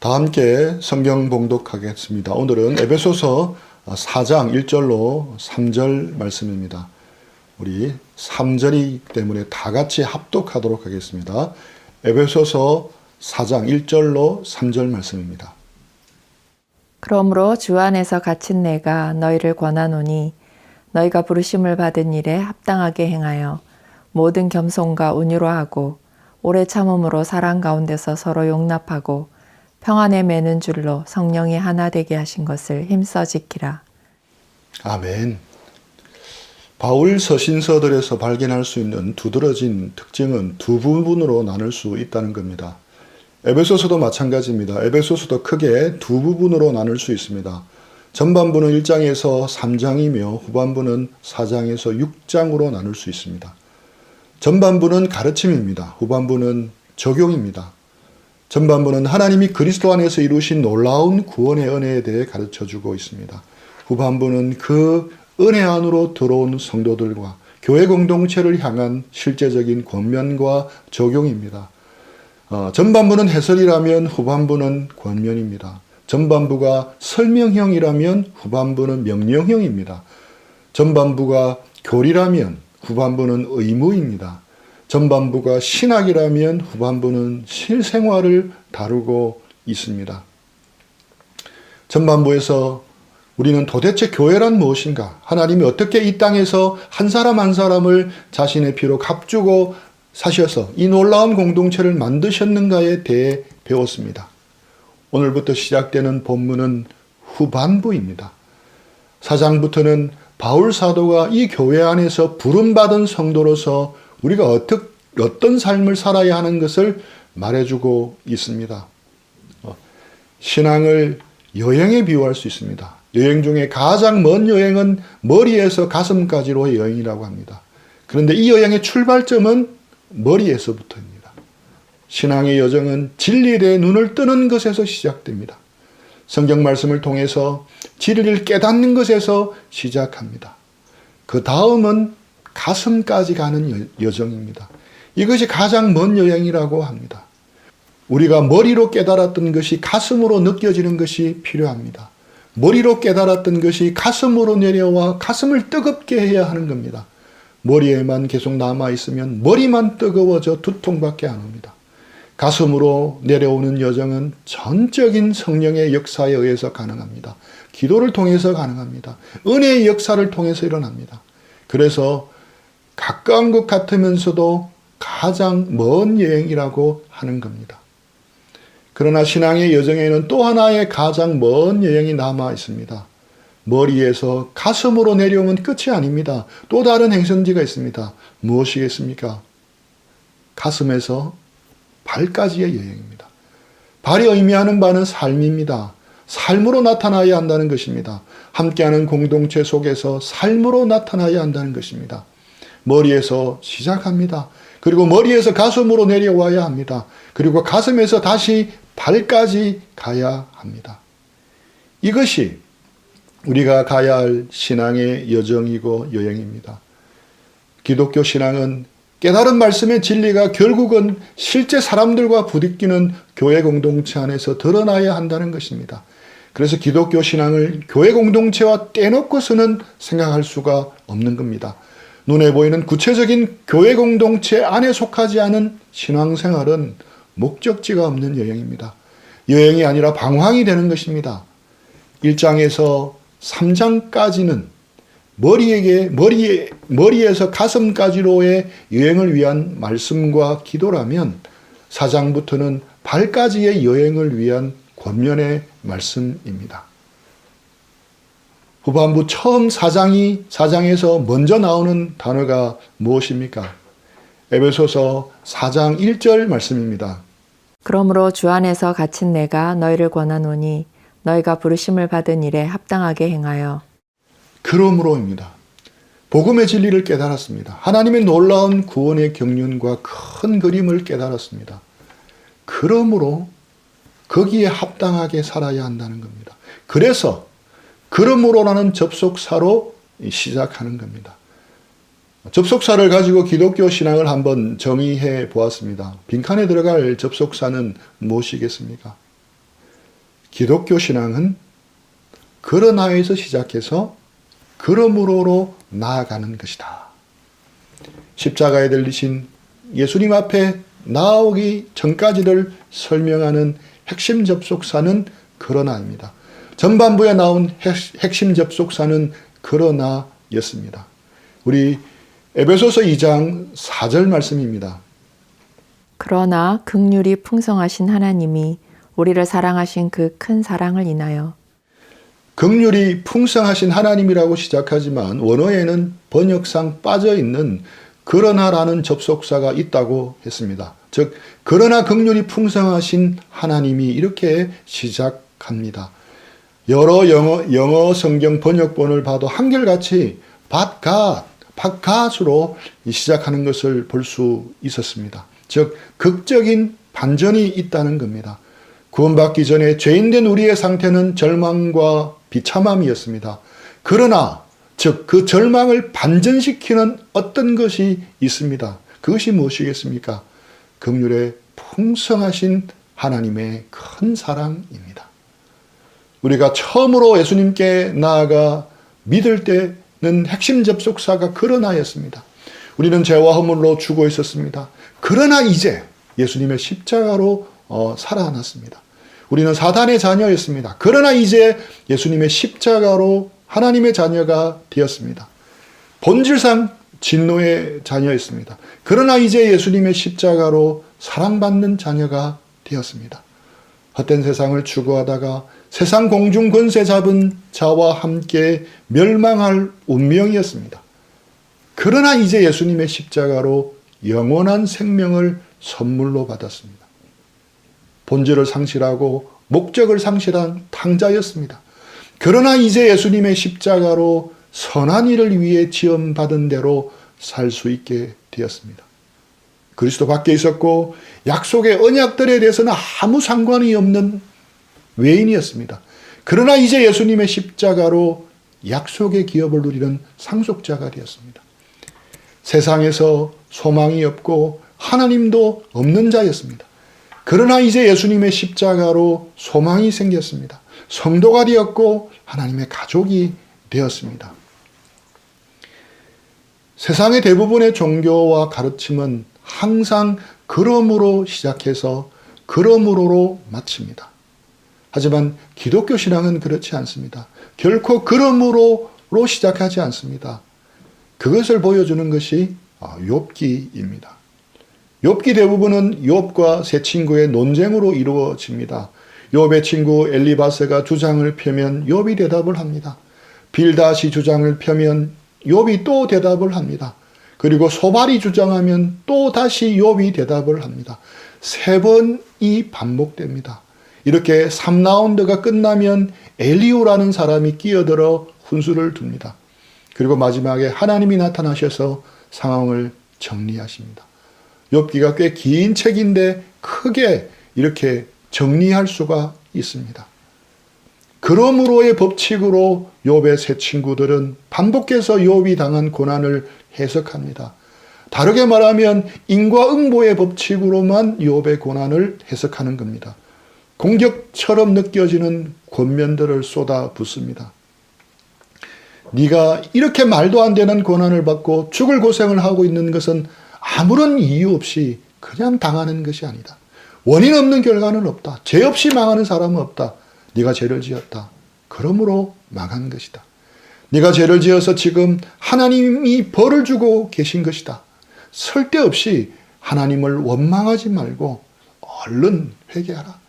다 함께 성경 봉독하겠습니다. 오늘은 에베소서 4장 1절로 3절 말씀입니다. 우리 3절이기 때문에 다 같이 합독하도록 하겠습니다. 에베소서 4장 1절로 3절 말씀입니다. 그러므로 주 안에서 갇힌 내가 너희를 권하노니 너희가 부르심을 받은 일에 합당하게 행하여 모든 겸손과 온유로 하고 오래 참음으로 사랑 가운데서 서로 용납하고 평안에 매는 줄로 성령이 하나 되게 하신 것을 힘써 지키라. 아멘. 바울 서신서들에서 발견할 수 있는 두드러진 특징은 두 부분으로 나눌 수 있다는 겁니다. 에베소서도 마찬가지입니다. 에베소서도 크게 두 부분으로 나눌 수 있습니다. 전반부는 1장에서 3장이며 후반부는 4장에서 6장으로 나눌 수 있습니다. 전반부는 가르침입니다. 후반부는 적용입니다. 전반부는 하나님이 그리스도 안에서 이루신 놀라운 구원의 은혜에 대해 가르쳐주고 있습니다. 후반부는 그 은혜 안으로 들어온 성도들과 교회 공동체를 향한 실제적인 권면과 적용입니다. 전반부는 해설이라면 후반부는 권면입니다. 전반부가 설명형이라면 후반부는 명령형입니다. 전반부가 교리라면 후반부는 의무입니다. 전반부가 신학이라면 후반부는 실생활을 다루고 있습니다. 전반부에서 우리는 도대체 교회란 무엇인가? 하나님이 어떻게 이 땅에서 한 사람 한 사람을 자신의 피로 값주고 사셔서 이 놀라운 공동체를 만드셨는가에 대해 배웠습니다. 오늘부터 시작되는 본문은 후반부입니다. 4장부터는 바울 사도가 이 교회 안에서 부름받은 성도로서 우리가 어떤 삶을 살아야 하는 것을 말해주고 있습니다. 신앙을 여행에 비유할 수 있습니다. 여행 중에 가장 먼 여행은 머리에서 가슴까지로의 여행이라고 합니다. 그런데 이 여행의 출발점은 머리에서부터입니다. 신앙의 여정은 진리에 대해 눈을 뜨는 것에서 시작됩니다. 성경 말씀을 통해서 진리를 깨닫는 것에서 시작합니다. 그 다음은 가슴까지 가는 여정입니다. 이것이 가장 먼 여행이라고 합니다. 우리가 머리로 깨달았던 것이 가슴으로 느껴지는 것이 필요합니다. 머리로 깨달았던 것이 가슴으로 내려와 가슴을 뜨겁게 해야 하는 겁니다. 머리에만 계속 남아있으면 머리만 뜨거워져 두통밖에 안 옵니다. 가슴으로 내려오는 여정은 전적인 성령의 역사에 의해서 가능합니다. 기도를 통해서 가능합니다. 은혜의 역사를 통해서 일어납니다. 그래서 가까운 것 같으면서도 가장 먼 여행이라고 하는 겁니다. 그러나 신앙의 여정에는 또 하나의 가장 먼 여행이 남아 있습니다. 머리에서 가슴으로 내려오면 끝이 아닙니다. 또 다른 행선지가 있습니다. 무엇이겠습니까? 가슴에서 발까지의 여행입니다. 발이 의미하는 바는 삶입니다. 삶으로 나타나야 한다는 것입니다. 함께하는 공동체 속에서 삶으로 나타나야 한다는 것입니다. 머리에서 시작합니다. 그리고 머리에서 가슴으로 내려와야 합니다. 그리고 가슴에서 다시 발까지 가야 합니다. 이것이 우리가 가야 할 신앙의 여정이고 여행입니다. 기독교 신앙은 깨달은 말씀의 진리가 결국은 실제 사람들과 부딪히는 교회 공동체 안에서 드러나야 한다는 것입니다. 그래서 기독교 신앙을 교회 공동체와 떼놓고서는 생각할 수가 없는 겁니다. 눈에 보이는 구체적인 교회 공동체 안에 속하지 않은 신앙생활은 목적지가 없는 여행입니다. 여행이 아니라 방황이 되는 것입니다. 1장에서 3장까지는 머리에서 가슴까지로의 여행을 위한 말씀과 기도라면 4장부터는 발까지의 여행을 위한 권면의 말씀입니다. 후반부 처음 4장에서 먼저 나오는 단어가 무엇입니까? 에베소서 4장 1절 말씀입니다. 그러므로 주 안에서 갇힌 내가 너희를 권하노니 너희가 부르심을 받은 일에 합당하게 행하여. 그러므로입니다. 복음의 진리를 깨달았습니다. 하나님의 놀라운 구원의 경륜과 큰 그림을 깨달았습니다. 그러므로 거기에 합당하게 살아야 한다는 겁니다. 그래서 그러므로라는 접속사로 시작하는 겁니다. 접속사를 가지고 기독교 신앙을 한번 정의해 보았습니다. 빈칸에 들어갈 접속사는 무엇이겠습니까? 기독교 신앙은 그러나에서 시작해서 그러므로로 나아가는 것이다. 십자가에 달리신 예수님 앞에 나오기 전까지를 설명하는 핵심 접속사는 그러나입니다. 전반부에 나온 핵심 접속사는 그러나였습니다. 우리 에베소서 2장 4절 말씀입니다. 그러나 긍휼이 풍성하신 하나님이 우리를 사랑하신 그 큰 사랑을 인하여. 긍휼이 풍성하신 하나님이라고 시작하지만 원어에는 번역상 빠져있는 그러나라는 접속사가 있다고 했습니다. 즉 그러나 긍휼이 풍성하신 하나님이 이렇게 시작합니다. 여러 영어 성경 번역본을 봐도 한결같이 but God으로 시작하는 것을 볼 수 있었습니다. 즉 극적인 반전이 있다는 겁니다. 구원받기 전에 죄인된 우리의 상태는 절망과 비참함이었습니다. 그러나 즉 그 절망을 반전시키는 어떤 것이 있습니다. 그것이 무엇이겠습니까? 긍휼에 풍성하신 하나님의 큰 사랑입니다. 우리가 처음으로 예수님께 나아가 믿을 때는 핵심 접속사가 그러나였습니다. 우리는 죄와 허물로 죽어 있었습니다. 그러나 이제 예수님의 십자가로 살아났습니다. 우리는 사단의 자녀였습니다. 그러나 이제 예수님의 십자가로 하나님의 자녀가 되었습니다. 본질상 진노의 자녀였습니다. 그러나 이제 예수님의 십자가로 사랑받는 자녀가 되었습니다. 헛된 세상을 추구하다가 세상 공중 권세 잡은 자와 함께 멸망할 운명이었습니다. 그러나 이제 예수님의 십자가로 영원한 생명을 선물로 받았습니다. 본질을 상실하고 목적을 상실한 탕자였습니다. 그러나 이제 예수님의 십자가로 선한 일을 위해 지음받은 대로 살 수 있게 되었습니다. 그리스도 밖에 있었고 약속의 언약들에 대해서는 아무 상관이 없는 외인이었습니다. 그러나 이제 예수님의 십자가로 약속의 기업을 누리는 상속자가 되었습니다. 세상에서 소망이 없고 하나님도 없는 자였습니다. 그러나 이제 예수님의 십자가로 소망이 생겼습니다. 성도가 되었고 하나님의 가족이 되었습니다. 세상의 대부분의 종교와 가르침은 항상 그러므로 시작해서 그러므로로 마칩니다. 하지만 기독교 신앙은 그렇지 않습니다. 결코 그러므로로 시작하지 않습니다. 그것을 보여주는 것이 욥기입니다. 욥기 대부분은 욥과 세 친구의 논쟁으로 이루어집니다. 욥의 친구 엘리바스가 주장을 펴면 욥이 대답을 합니다. 빌닷이 주장을 펴면 욥이 또 대답을 합니다. 그리고 소발이 주장하면 또 다시 욥이 대답을 합니다. 3번이 반복됩니다. 이렇게 3라운드가 끝나면 엘리후라는 사람이 끼어들어 훈수를 둡니다. 그리고 마지막에 하나님이 나타나셔서 상황을 정리하십니다. 욥기가 꽤 긴 책인데 크게 이렇게 정리할 수가 있습니다. 그러므로의 법칙으로 욥의 세 친구들은 반복해서 욥이 당한 고난을 해석합니다. 다르게 말하면 인과응보의 법칙으로만 욥의 고난을 해석하는 겁니다. 공격처럼 느껴지는 권면들을 쏟아붓습니다. 네가 이렇게 말도 안 되는 고난을 받고 죽을 고생을 하고 있는 것은 아무런 이유 없이 그냥 당하는 것이 아니다. 원인 없는 결과는 없다. 죄 없이 망하는 사람은 없다. 네가 죄를 지었다. 그러므로 망한 것이다. 네가 죄를 지어서 지금 하나님이 벌을 주고 계신 것이다. 쓸데없이 하나님을 원망하지 말고 얼른 회개하라.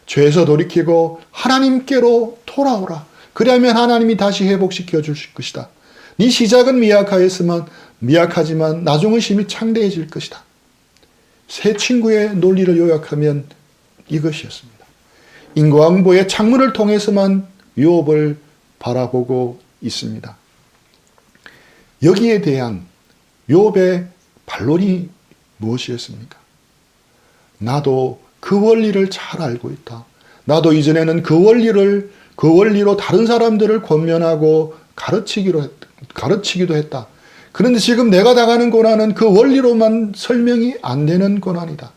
죄에서 돌이키고 하나님께로 돌아오라. 그러면 하나님이 다시 회복시켜 주실 것이다. 네 시작은 미약하지만 나중은 심히 창대해질 것이다. 세 친구의 논리를 요약하면 이것이었습니다. 인과응보의 창문을 통해서만 욥을 바라보고 있습니다. 여기에 대한 욥의 반론이 무엇이었습니까? 나도 그 원리를 잘 알고 있다. 나도 이전에는 그 원리로 다른 사람들을 권면하고 가르치기도 했다. 그런데 지금 내가 당하는 고난은 그 원리로만 설명이 안 되는 고난이다.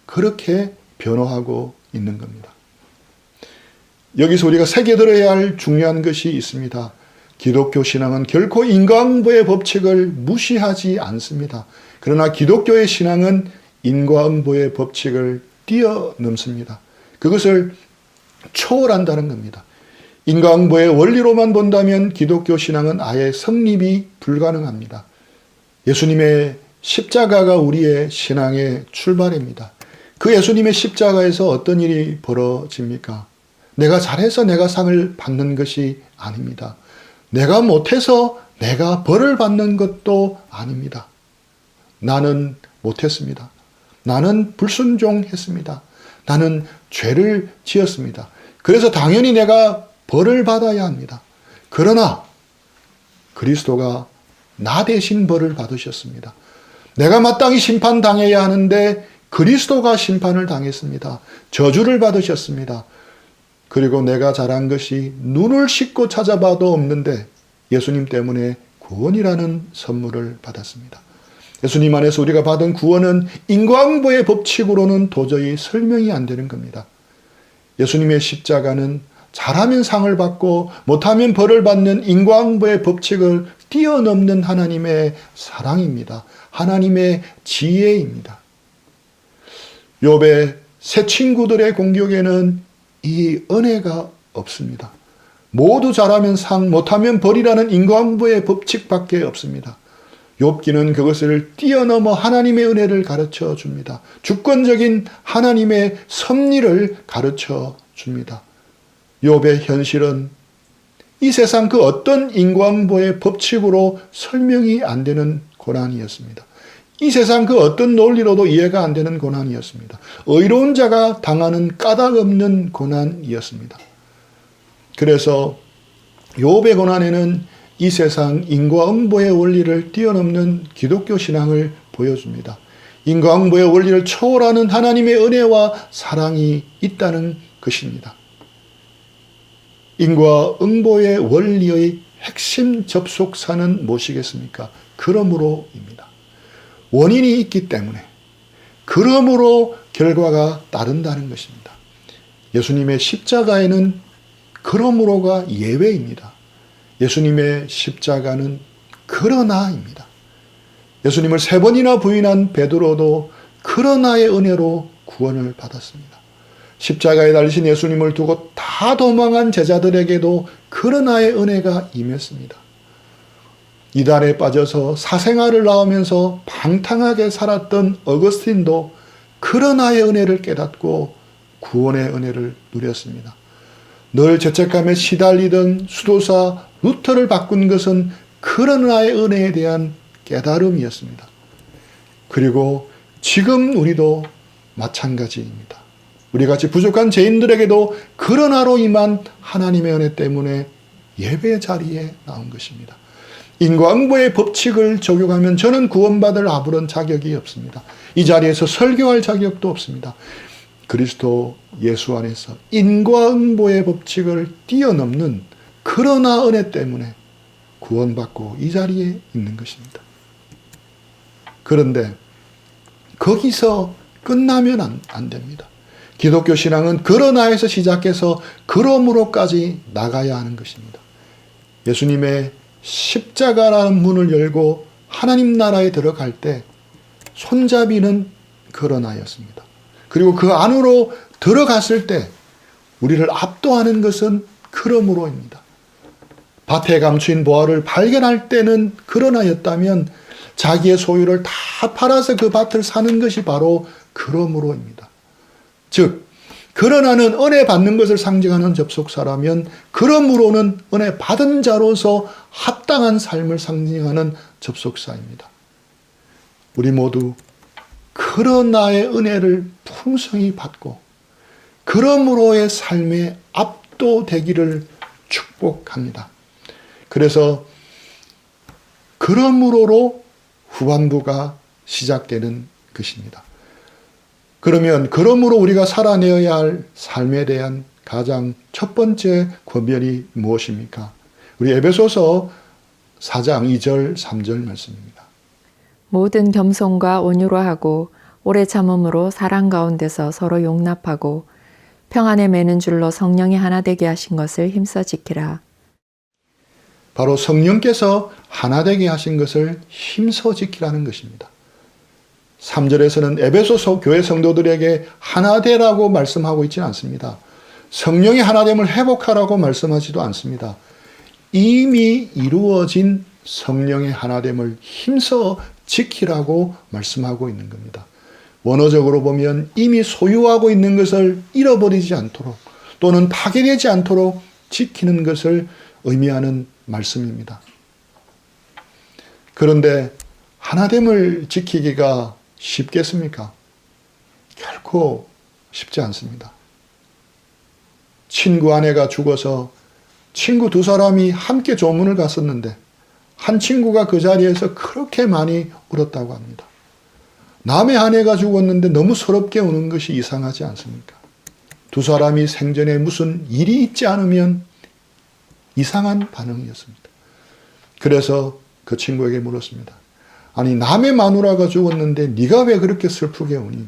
그렇게 변호하고 있는 겁니다. 여기서 우리가 새겨들어야 할 중요한 것이 있습니다. 기독교 신앙은 결코 인과응보의 법칙을 무시하지 않습니다. 그러나 기독교의 신앙은 인과응보의 법칙을 뛰어넘습니다. 그것을 초월한다는 겁니다. 인과응보의 원리로만 본다면 기독교 신앙은 아예 성립이 불가능합니다. 예수님의 십자가가 우리의 신앙의 출발입니다. 그 예수님의 십자가에서 어떤 일이 벌어집니까? 내가 잘해서 내가 상을 받는 것이 아닙니다. 내가 못해서 내가 벌을 받는 것도 아닙니다. 나는 못했습니다. 나는 불순종했습니다. 나는 죄를 지었습니다. 그래서 당연히 내가 벌을 받아야 합니다. 그러나 그리스도가 나 대신 벌을 받으셨습니다. 내가 마땅히 심판당해야 하는데 그리스도가 심판을 당했습니다. 저주를 받으셨습니다. 그리고 내가 잘한 것이 눈을 씻고 찾아봐도 없는데 예수님 때문에 구원이라는 선물을 받았습니다. 예수님 안에서 우리가 받은 구원은 인과응보의 법칙으로는 도저히 설명이 안 되는 겁니다. 예수님의 십자가는 잘하면 상을 받고 못하면 벌을 받는 인과응보의 법칙을 뛰어넘는 하나님의 사랑입니다. 하나님의 지혜입니다. 욥의 새 친구들의 공격에는 이 은혜가 없습니다. 모두 잘하면 상, 못하면 벌이라는 인과응보의 법칙밖에 없습니다. 욥기는 그것을 뛰어넘어 하나님의 은혜를 가르쳐 줍니다. 주권적인 하나님의 섭리를 가르쳐 줍니다. 욥의 현실은 이 세상 그 어떤 인과응보의 법칙으로 설명이 안 되는 고난이었습니다. 이 세상 그 어떤 논리로도 이해가 안 되는 고난이었습니다. 의로운 자가 당하는 까닭 없는 고난이었습니다. 그래서 욥의 고난에는 이 세상 인과응보의 원리를 뛰어넘는 기독교 신앙을 보여줍니다. 인과응보의 원리를 초월하는 하나님의 은혜와 사랑이 있다는 것입니다. 인과응보의 원리의 핵심 접속사는 무엇이겠습니까? 그러므로입니다. 원인이 있기 때문에 그러므로 결과가 따른다는 것입니다. 예수님의 십자가에는 그러므로가 예외입니다. 예수님의 십자가는 그러나입니다. 예수님을 3번이나 부인한 베드로도 그러나의 은혜로 구원을 받았습니다. 십자가에 달리신 예수님을 두고 다 도망한 제자들에게도 그러나의 은혜가 임했습니다. 이단에 빠져서 사생활을 낳으면서 방탕하게 살았던 어거스틴도 그러나의 은혜를 깨닫고 구원의 은혜를 누렸습니다. 늘 죄책감에 시달리던 수도사 루터를 바꾼 것은 그러나의 은혜에 대한 깨달음이었습니다. 그리고 지금 우리도 마찬가지입니다. 우리같이 부족한 죄인들에게도 그러나로 임한 하나님의 은혜 때문에 예배 자리에 나온 것입니다. 인과응보의 법칙을 적용하면 저는 구원받을 아무런 자격이 없습니다. 이 자리에서 설교할 자격도 없습니다. 그리스도 예수 안에서 인과응보의 법칙을 뛰어넘는 그러나 은혜 때문에 구원받고 이 자리에 있는 것입니다. 그런데 거기서 끝나면 안 됩니다. 기독교 신앙은 그러나에서 시작해서 그러므로까지 나가야 하는 것입니다. 예수님의 십자가라는 문을 열고 하나님 나라에 들어갈 때 손잡이는 그러나였습니다. 그리고 그 안으로 들어갔을 때 우리를 압도하는 것은 그러므로입니다. 밭에 감추인 보화를 발견할 때는 그러나였다면 자기의 소유를 다 팔아서 그 밭을 사는 것이 바로 그러므로입니다. 즉 그러나는 은혜 받는 것을 상징하는 접속사라면 그러므로는 은혜 받은 자로서 합당한 삶을 상징하는 접속사입니다. 우리 모두 그러나의 은혜를 풍성히 받고 그러므로의 삶에 압도되기를 축복합니다. 그래서 그러므로로 후반부가 시작되는 것입니다. 그러면 그러므로 우리가 살아내어야 할 삶에 대한 가장 첫 번째 권면이 무엇입니까? 우리 에베소서 4장 2절 3절 말씀입니다. 모든 겸손과 온유로 하고 오래 참음으로 사랑 가운데서 서로 용납하고 평안에 매는 줄로 성령이 하나 되게 하신 것을 힘써 지키라. 바로 성령께서 하나 되게 하신 것을 힘써 지키라는 것입니다. 3절에서는 에베소서 교회 성도들에게 하나 되라고 말씀하고 있지는 않습니다. 성령의 하나됨을 회복하라고 말씀하지도 않습니다. 이미 이루어진 성령의 하나됨을 힘써 지키라고 말씀하고 있는 겁니다. 원어적으로 보면 이미 소유하고 있는 것을 잃어버리지 않도록 또는 파괴되지 않도록 지키는 것을 의미하는 말씀입니다. 그런데 하나됨을 지키기가 쉽겠습니까? 결코 쉽지 않습니다. 친구 아내가 죽어서 친구 두 사람이 함께 조문을 갔었는데 한 친구가 그 자리에서 그렇게 많이 울었다고 합니다. 남의 아내가 죽었는데 너무 서럽게 우는 것이 이상하지 않습니까? 두 사람이 생전에 무슨 일이 있지 않으면 이상한 반응이었습니다. 그래서 그 친구에게 물었습니다. 아니, 남의 마누라가 죽었는데 네가 왜 그렇게 슬프게 우니?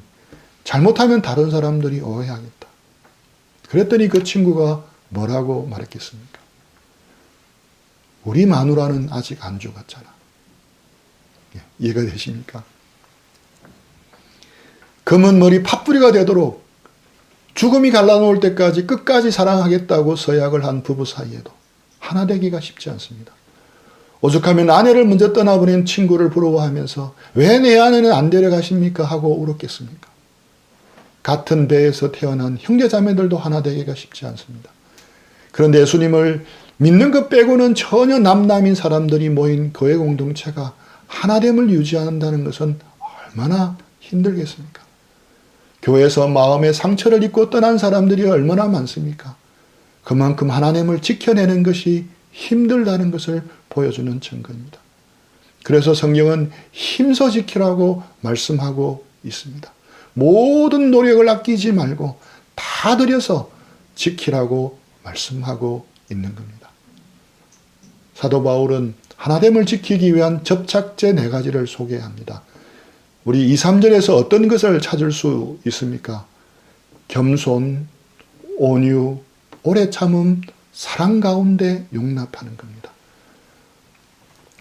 잘못하면 다른 사람들이 오해하겠다. 그랬더니 그 친구가 뭐라고 말했겠습니까? 우리 마누라는 아직 안 죽었잖아. 이해가 되십니까? 검은 머리 팥뿌리가 되도록 죽음이 갈라놓을 때까지 끝까지 사랑하겠다고 서약을 한 부부 사이에도 하나 되기가 쉽지 않습니다. 오죽하면 아내를 먼저 떠나보낸 친구를 부러워하면서 왜 내 아내는 안 데려가십니까? 하고 울었겠습니까? 같은 배에서 태어난 형제자매들도 하나 되기가 쉽지 않습니다. 그런데 예수님을 믿는 것 빼고는 전혀 남남인 사람들이 모인 교회 공동체가 하나됨을 유지한다는 것은 얼마나 힘들겠습니까? 교회에서 마음의 상처를 입고 떠난 사람들이 얼마나 많습니까? 그만큼 하나님을 지켜내는 것이 힘들다는 것을 보여주는 증거입니다. 그래서 성경은 힘써 지키라고 말씀하고 있습니다. 모든 노력을 아끼지 말고 다 들여서 지키라고 말씀하고 있는 겁니다. 사도 바울은 하나됨을 지키기 위한 접착제 4가지를 소개합니다. 우리 2, 3절에서 어떤 것을 찾을 수 있습니까? 겸손, 온유, 오래 참음, 사랑 가운데 용납하는 겁니다.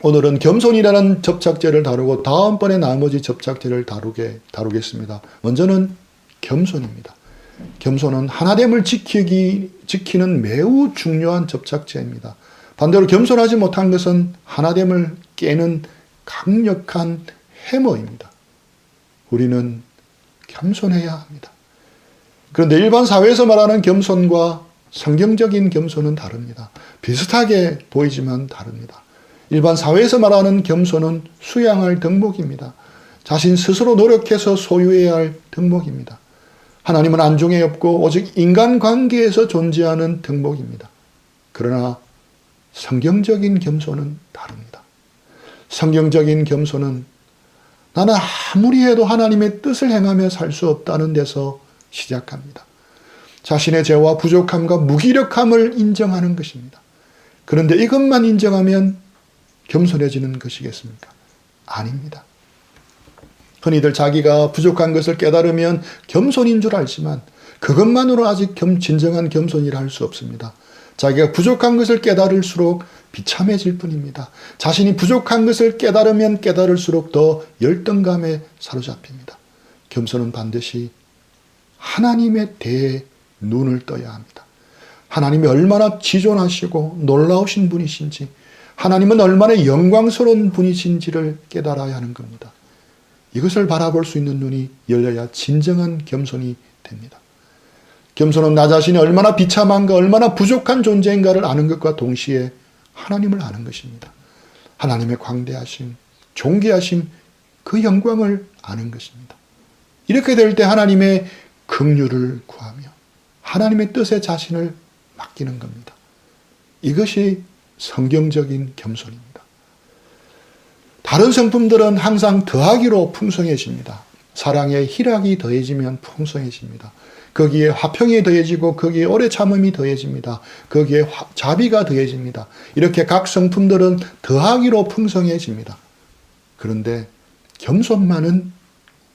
오늘은 겸손이라는 접착제를 다루고 다음번에 나머지 접착제를 다루겠습니다. 먼저는 겸손입니다. 겸손은 하나됨을 지키는 매우 중요한 접착제입니다. 반대로 겸손하지 못한 것은 하나됨을 깨는 강력한 해머입니다. 우리는 겸손해야 합니다. 그런데 일반 사회에서 말하는 겸손과 성경적인 겸손은 다릅니다. 비슷하게 보이지만 다릅니다. 일반 사회에서 말하는 겸손은 수양할 덕목입니다. 자신 스스로 노력해서 소유해야 할 덕목입니다. 하나님은 안중에 없고 오직 인간관계에서 존재하는 덕목입니다. 그러나 성경적인 겸손은 다릅니다. 성경적인 겸손은 나는 아무리 해도 하나님의 뜻을 행하며 살 수 없다는 데서 시작합니다. 자신의 죄와 부족함과 무기력함을 인정하는 것입니다. 그런데 이것만 인정하면 겸손해지는 것이겠습니까? 아닙니다. 흔히들 자기가 부족한 것을 깨달으면 겸손인 줄 알지만 그것만으로 아직 진정한 겸손이라 할 수 없습니다. 자기가 부족한 것을 깨달을수록 비참해질 뿐입니다. 자신이 부족한 것을 깨달으면 깨달을수록 더 열등감에 사로잡힙니다. 겸손은 반드시 하나님에 대해 눈을 떠야 합니다. 하나님이 얼마나 지존하시고 놀라우신 분이신지, 하나님은 얼마나 영광스러운 분이신지를 깨달아야 하는 겁니다. 이것을 바라볼 수 있는 눈이 열려야 진정한 겸손이 됩니다. 겸손은 나 자신이 얼마나 비참한가, 얼마나 부족한 존재인가를 아는 것과 동시에 하나님을 아는 것입니다. 하나님의 광대하심, 존귀하심, 그 영광을 아는 것입니다. 이렇게 될 때 하나님의 긍휼을 구하며 하나님의 뜻에 자신을 맡기는 겁니다. 이것이 성경적인 겸손입니다. 다른 성품들은 항상 더하기로 풍성해집니다. 사랑에 희락이 더해지면 풍성해집니다. 거기에 화평이 더해지고 거기에 오래 참음이 더해집니다. 거기에 자비가 더해집니다. 이렇게 각 성품들은 더하기로 풍성해집니다. 그런데 겸손만은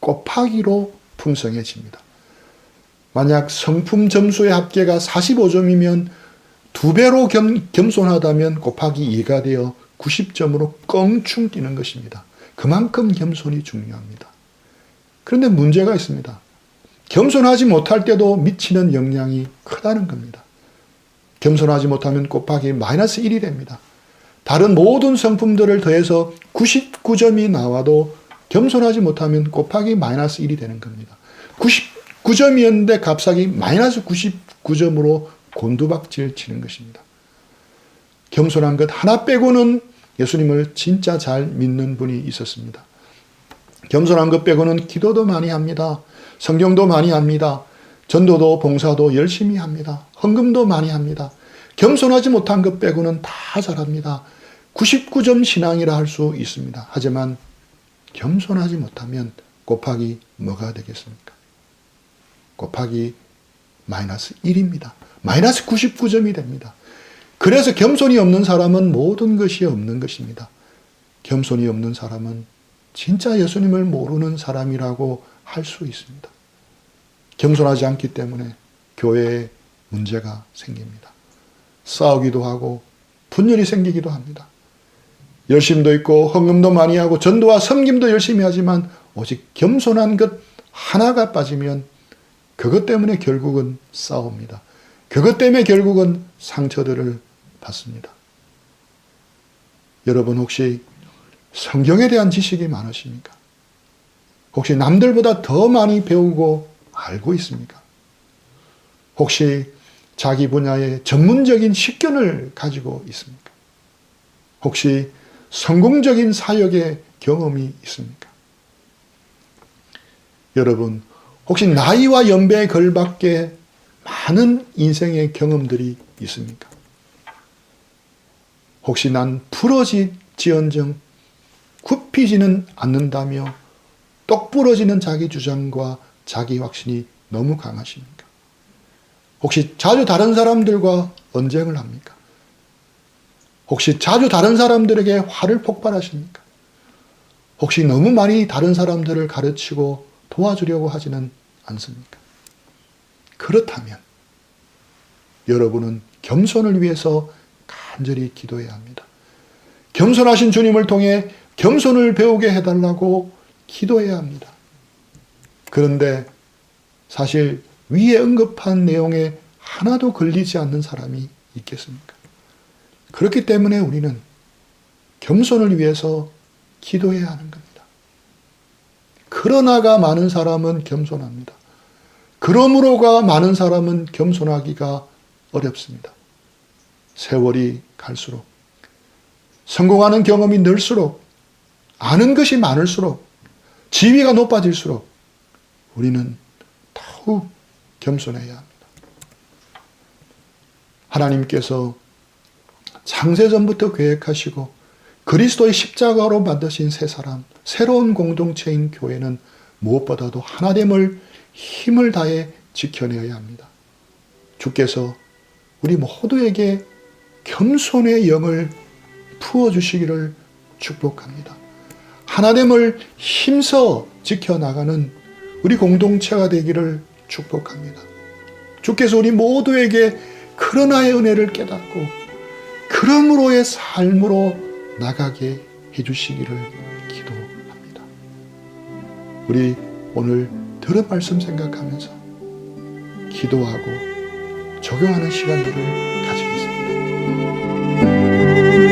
곱하기로 풍성해집니다. 만약 성품 점수의 합계가 45점이면 2배로 겸손하다면 곱하기 2가 되어 90점으로 껑충 뛰는 것입니다. 그만큼 겸손이 중요합니다. 그런데 문제가 있습니다. 겸손하지 못할 때도 미치는 영향이 크다는 겁니다. 겸손하지 못하면 곱하기 마이너스 1이 됩니다. 다른 모든 성품들을 더해서 99점이 나와도 겸손하지 못하면 곱하기 마이너스 1이 되는 겁니다. 99점이었는데 갑자기 마이너스 99점으로 곤두박질 치는 것입니다. 겸손한 것 하나 빼고는 예수님을 진짜 잘 믿는 분이 있었습니다. 겸손한 것 빼고는 기도도 많이 합니다. 성경도 많이 합니다. 전도도 봉사도 열심히 합니다. 헌금도 많이 합니다. 겸손하지 못한 것 빼고는 다 잘합니다. 99점 신앙이라 할 수 있습니다. 하지만 겸손하지 못하면 곱하기 뭐가 되겠습니까? 곱하기 마이너스 1입니다. 마이너스 99점이 됩니다. 그래서 겸손이 없는 사람은 모든 것이 없는 것입니다. 겸손이 없는 사람은 진짜 예수님을 모르는 사람이라고 할 수 있습니다. 겸손하지 않기 때문에 교회에 문제가 생깁니다. 싸우기도 하고 분열이 생기기도 합니다. 열심도 있고 헌금도 많이 하고 전도와 섬김도 열심히 하지만 오직 겸손한 것 하나가 빠지면 그것 때문에 결국은 싸웁니다. 그것 때문에 결국은 상처들을 받습니다. 여러분 혹시 성경에 대한 지식이 많으십니까? 혹시 남들보다 더 많이 배우고 알고 있습니까? 혹시 자기 분야의 전문적인 식견을 가지고 있습니까? 혹시 성공적인 사역의 경험이 있습니까? 여러분, 혹시 나이와 연배에 걸맞게 많은 인생의 경험들이 있습니까? 혹시 난 부러질지언정 굽히지는 않는다며 똑 부러지는 자기 주장과 자기 확신이 너무 강하십니까? 혹시 자주 다른 사람들과 언쟁을 합니까? 혹시 자주 다른 사람들에게 화를 폭발하십니까? 혹시 너무 많이 다른 사람들을 가르치고 도와주려고 하지는 않습니까? 그렇다면 여러분은 겸손을 위해서 간절히 기도해야 합니다. 겸손하신 주님을 통해 겸손을 배우게 해달라고 기도해야 합니다. 그런데 사실 위에 언급한 내용에 하나도 걸리지 않는 사람이 있겠습니까? 그렇기 때문에 우리는 겸손을 위해서 기도해야 하는 겁니다. 그러나가 많은 사람은 겸손합니다. 그러므로가 많은 사람은 겸손하기가 어렵습니다. 세월이 갈수록 성공하는 경험이 늘수록 아는 것이 많을수록 지위가 높아질수록 우리는 더욱 겸손해야 합니다. 하나님께서 창세전부터 계획하시고 그리스도의 십자가로 만드신 새 사람, 새로운 공동체인 교회는 무엇보다도 하나됨을 힘을 다해 지켜내어야 합니다. 주께서 우리 모두에게 겸손의 영을 부어주시기를 축복합니다. 하나됨을 힘써 지켜나가는 우리 공동체가 되기를 축복합니다. 주께서 우리 모두에게 그러나의 은혜를 깨닫고 그러므로의 삶으로 나가게 해주시기를 기도합니다. 우리 오늘 들은 말씀 생각하면서 기도하고 적용하는 시간들을 가지겠습니다.